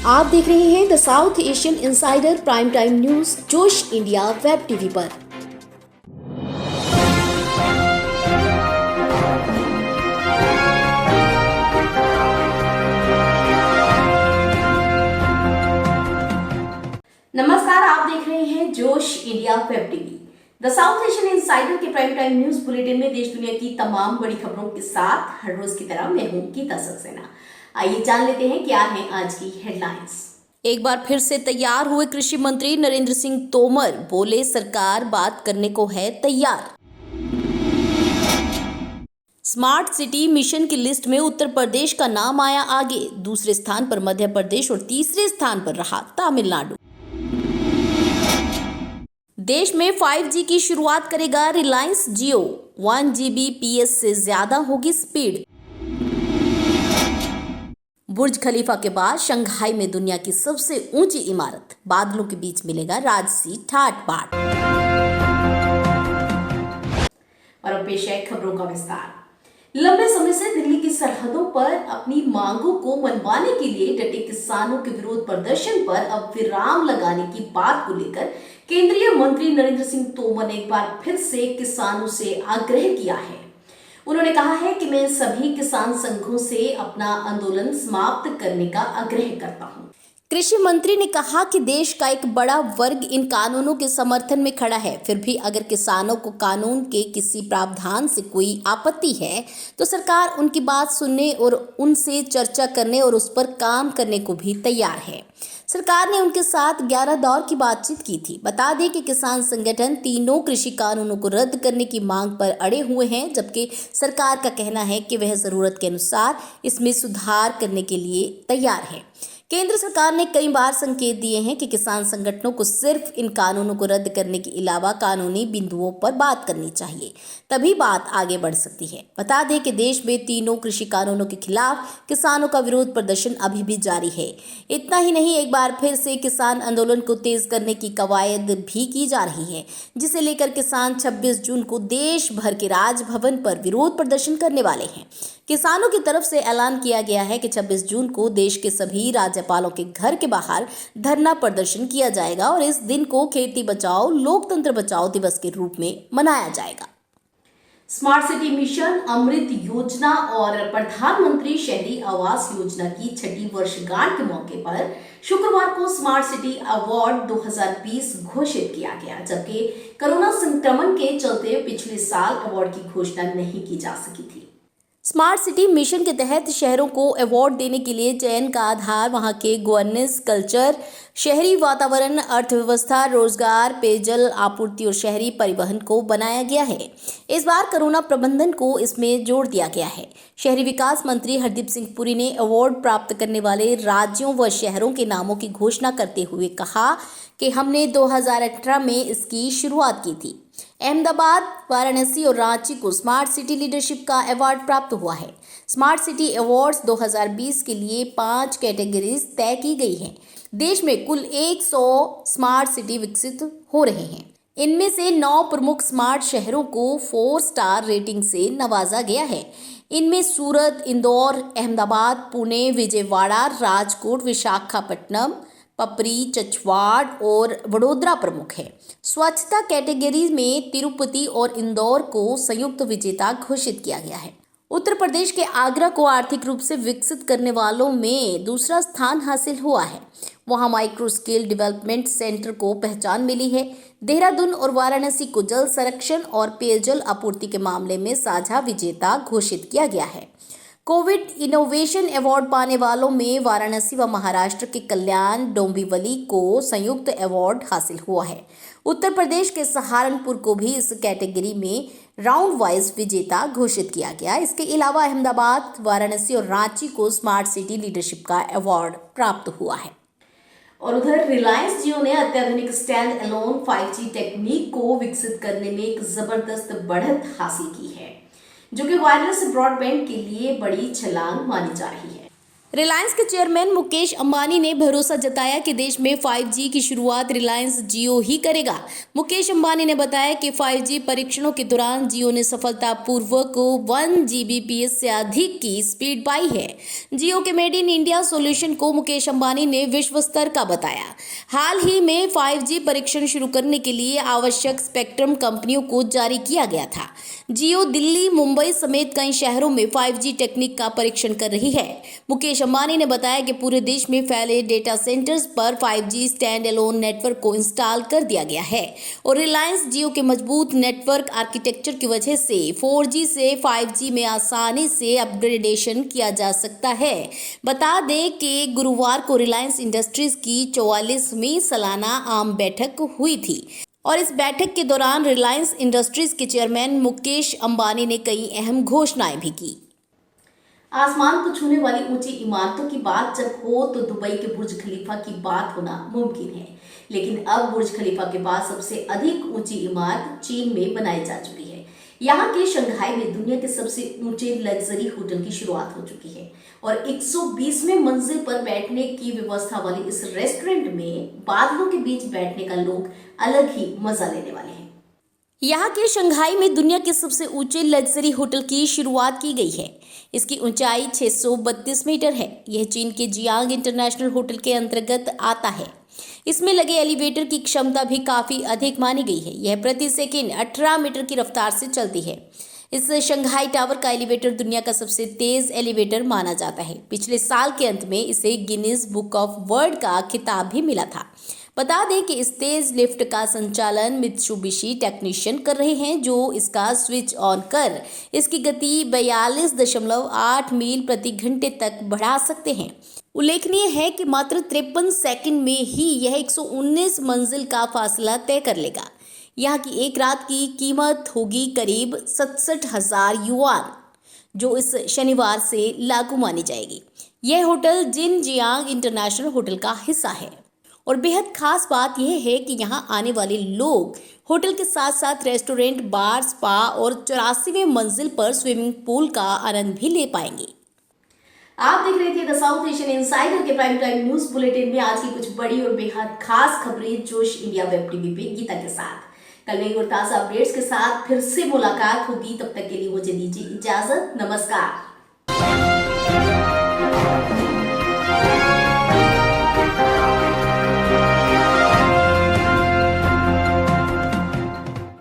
आप देख रहे हैं the south Asian insider prime time news जोश इंडिया वेब टीवी पर। नमस्कार, आप देख रहे हैं जोश India web TV. The south Asian insider के प्राइम टाइम न्यूज बुलेटिन में देश दुनिया की तमाम बड़ी खबरों के साथ हर रोज की तरह मैं हूं गीता सक्सेना। आइए जान लेते हैं क्या है आज की हेडलाइंस। एक बार फिर से तैयार हुए कृषि मंत्री नरेंद्र सिंह तोमर, बोले सरकार बात करने को है तैयार। स्मार्ट सिटी मिशन की लिस्ट में उत्तर प्रदेश का नाम आया आगे, दूसरे स्थान पर मध्य प्रदेश और तीसरे स्थान पर रहा तमिलनाडु। देश में 5G की शुरुआत करेगा रिलायंस जियो, 1 Gbps से ज्यादा होगी स्पीड। बुर्ज खलीफा के बाद शंघाई में दुनिया की सबसे ऊंची इमारत, बादलों के बीच मिलेगा राजसी ठाट बाट। और अब पेश है खबरों का विस्तार। लंबे समय से दिल्ली की सरहदों पर अपनी मांगों को मनवाने के लिए डटे किसानों के विरोध प्रदर्शन पर अब विराम लगाने की बात को लेकर केंद्रीय मंत्री नरेंद्र सिंह तोमर ने एक बार फिर से किसानों से आग्रह किया है। उन्होंने कहा है कि मैं सभी किसान संघों से अपना आंदोलन समाप्त करने का आग्रह करता हूं। कृषि मंत्री ने कहा कि देश का एक बड़ा वर्ग इन कानूनों के समर्थन में खड़ा है, फिर भी अगर किसानों को कानून के किसी प्रावधान से कोई आपत्ति है तो सरकार उनकी बात सुनने और उनसे चर्चा करने और उस पर काम करने को भी तैयार है। सरकार ने उनके साथ 11 दौर की बातचीत की थी। बता दें कि किसान संगठन तीनों कृषि कानूनों को रद्द करने की मांग पर अड़े हुए हैं, जबकि सरकार का कहना है कि वह जरूरत के अनुसार इसमें सुधार करने के लिए तैयार है। केंद्र सरकार ने कई बार संकेत दिए हैं कि किसान संगठनों को सिर्फ इन कानूनों को रद्द करने के अलावा कानूनी बिंदुओं पर बात करनी चाहिए, तभी बात आगे बढ़ सकती है। बता दें कि देश में तीनों कृषि कानूनों के खिलाफ किसानों का विरोध प्रदर्शन अभी भी जारी है। इतना ही नहीं, एक बार फिर से किसान आंदोलन को तेज करने की कवायद भी की जा रही है, जिसे लेकर किसान 26 जून को देश भर के राजभवन पर विरोध प्रदर्शन करने वाले हैं। किसानों की तरफ से ऐलान किया गया है कि 26 जून को देश के सभी राज्यपालों के घर के बाहर धरना प्रदर्शन किया जाएगा और इस दिन को खेती बचाओ लोकतंत्र बचाओ दिवस के रूप में मनाया जाएगा। स्मार्ट सिटी मिशन, अमृत योजना और प्रधानमंत्री शहरी आवास योजना की 6ठी वर्षगांठ के मौके पर शुक्रवार को स्मार्ट सिटी अवार्ड 2020 घोषित किया गया, जबकि कोरोना संक्रमण के चलते पिछले साल अवार्ड की घोषणा नहीं की जा सकी थी। स्मार्ट सिटी मिशन के तहत शहरों को अवार्ड देने के लिए चयन का आधार वहां के गवर्नेंस, कल्चर, शहरी वातावरण, अर्थव्यवस्था, रोजगार, पेयजल आपूर्ति और शहरी परिवहन को बनाया गया है। इस बार कोरोना प्रबंधन को इसमें जोड़ दिया गया है। शहरी विकास मंत्री हरदीप सिंह पुरी ने अवार्ड प्राप्त करने वाले राज्यों व शहरों के नामों की घोषणा करते हुए कहा कि हमने 2018 में इसकी शुरुआत की थी। अहमदाबाद, वाराणसी और रांची को स्मार्ट सिटी लीडरशिप का अवार्ड प्राप्त हुआ है। स्मार्ट सिटी अवार्ड्स 2020 के लिए 5 कैटेगरीज तय की गई हैं। देश में कुल 100 स्मार्ट सिटी विकसित हो रहे हैं। इनमें से 9 प्रमुख स्मार्ट शहरों को 4 स्टार रेटिंग से नवाजा गया है। इनमें सूरत, इंदौर, अहमदाबाद, पुणे, विजयवाड़ा, राजकोट, विशाखापट्टनम, पपरी, चचवाड़ और वडोदरा प्रमुख है। स्वच्छता कैटेगरी में तिरुपति और इंदौर को संयुक्त विजेता घोषित किया गया है। उत्तर प्रदेश के आगरा को आर्थिक रूप से विकसित करने वालों में दूसरा स्थान हासिल हुआ है। वहां माइक्रो स्केल डेवलपमेंट सेंटर को पहचान मिली है। देहरादून और वाराणसी को जल संरक्षण और पेयजल आपूर्ति के मामले में साझा विजेता घोषित किया गया है। कोविड इनोवेशन अवार्ड पाने वालों में वाराणसी व महाराष्ट्र के कल्याण डोंबिवली को संयुक्त अवार्ड हासिल हुआ है। उत्तर प्रदेश के सहारनपुर को भी इस कैटेगरी में राउंड वाइज विजेता घोषित किया गया। इसके अलावा अहमदाबाद, वाराणसी और रांची को स्मार्ट सिटी लीडरशिप का अवार्ड प्राप्त हुआ है। और उधर रिलायंस जियो ने अत्याधुनिक स्टैंड अलोन 5G टेक्निक को विकसित करने में एक जबरदस्त बढ़त हासिल की है, जो कि वायरलेस ब्रॉडबैंड के लिए बड़ी छलांग मानी जा रही है। रिलायंस के चेयरमैन मुकेश अंबानी ने भरोसा जताया कि देश में 5G की शुरुआत रिलायंस जियो ही करेगा। मुकेश अंबानी ने बताया कि 5G परीक्षणों के दौरान जियो ने सफलतापूर्वक 1 Gbps से अधिक की स्पीड पाई है। जियो के मेड इन इंडिया सॉल्यूशन को मुकेश अंबानी ने विश्व स्तर का बताया। हाल ही में 5G परीक्षण शुरू करने के लिए आवश्यक स्पेक्ट्रम कंपनियों को जारी किया गया था। जियो दिल्ली, मुंबई समेत कई शहरों में 5G टेक्निक का परीक्षण कर रही है। मुकेश अंबानी ने बताया कि पूरे देश में फैले डेटा सेंटर्स पर 5G स्टैंड एलोन नेटवर्क को इंस्टॉल कर दिया गया है और रिलायंस जियो के मजबूत नेटवर्क आर्किटेक्चर की वजह से 4G से 5G में आसानी से अपग्रेडेशन किया जा सकता है। बता दें कि गुरुवार को रिलायंस इंडस्ट्रीज की 44वीं सालाना आम बैठक हुई थी और इस बैठक के दौरान रिलायंस इंडस्ट्रीज के चेयरमैन मुकेश अंबानी ने कई अहम घोषणाएं भी की। आसमान को छूने वाली ऊंची इमारतों की बात जब हो तो दुबई के बुर्ज खलीफा की बात होना मुमकिन है, लेकिन अब बुर्ज खलीफा के बाद सबसे अधिक ऊंची इमारत चीन में बनाई जा चुकी है। यहाँ के शंघाई में दुनिया के सबसे ऊंचे लग्जरी होटल की शुरुआत हो चुकी है और 120वें मंजिल पर बैठने की व्यवस्था वाली इस रेस्टोरेंट में बादलों के बीच बैठने का लोग अलग ही मजा लेने वाले हैं। यहाँ के शंघाई में दुनिया के सबसे ऊंचे लग्जरी होटल की शुरुआत की गई है। इसकी ऊंचाई 632 मीटर है। यह चीन के जियांग इंटरनेशनल होटल के अंतर्गत आता है। इसमें लगे एलिवेटर की क्षमता भी काफी अधिक मानी गई है। यह प्रति सेकंड 18 मीटर की रफ्तार से चलती है। इस शंघाई टावर का एलिवेटर दुनिया का सबसे तेज एलिवेटर माना जाता है। पिछले साल के अंत में इसे गिनीज बुक ऑफ वर्ल्ड का खिताब भी मिला था। बता दें कि इस तेज लिफ्ट का संचालन मित्सुबिशी टेक्नीशियन कर रहे हैं, जो इसका स्विच ऑन कर इसकी गति 42.8 मील प्रति घंटे तक बढ़ा सकते हैं। उल्लेखनीय है कि मात्र 53 सेकंड में ही यह 119 मंजिल का फासला तय कर लेगा। यहाँ की एक रात की कीमत होगी करीब 67,000 युआन, जो इस शनिवार से लागू मानी जाएगी। यह होटल जिनजियांग इंटरनेशनल होटल का हिस्सा है और बेहद खास बात यह है कि यहाँ आने वाले लोग होटल के साथ साथ रेस्टोरेंट, बार, स्पा और 84वें मंजिल पर स्विमिंग पूल का आनंद भी ले पाएंगे। आप देख रहे थे द साउथ एशियन इनसाइडर के प्राइम टाइम न्यूज बुलेटिन में आज की कुछ बड़ी और बेहद खास खबरें जोश इंडिया वेब टीवी पे गीता के साथ। कल नई और ताजा अपडेट्स के साथ फिर से मुलाकात होगी। तब तक के लिए मुझे दीजिए इजाजत। नमस्कार।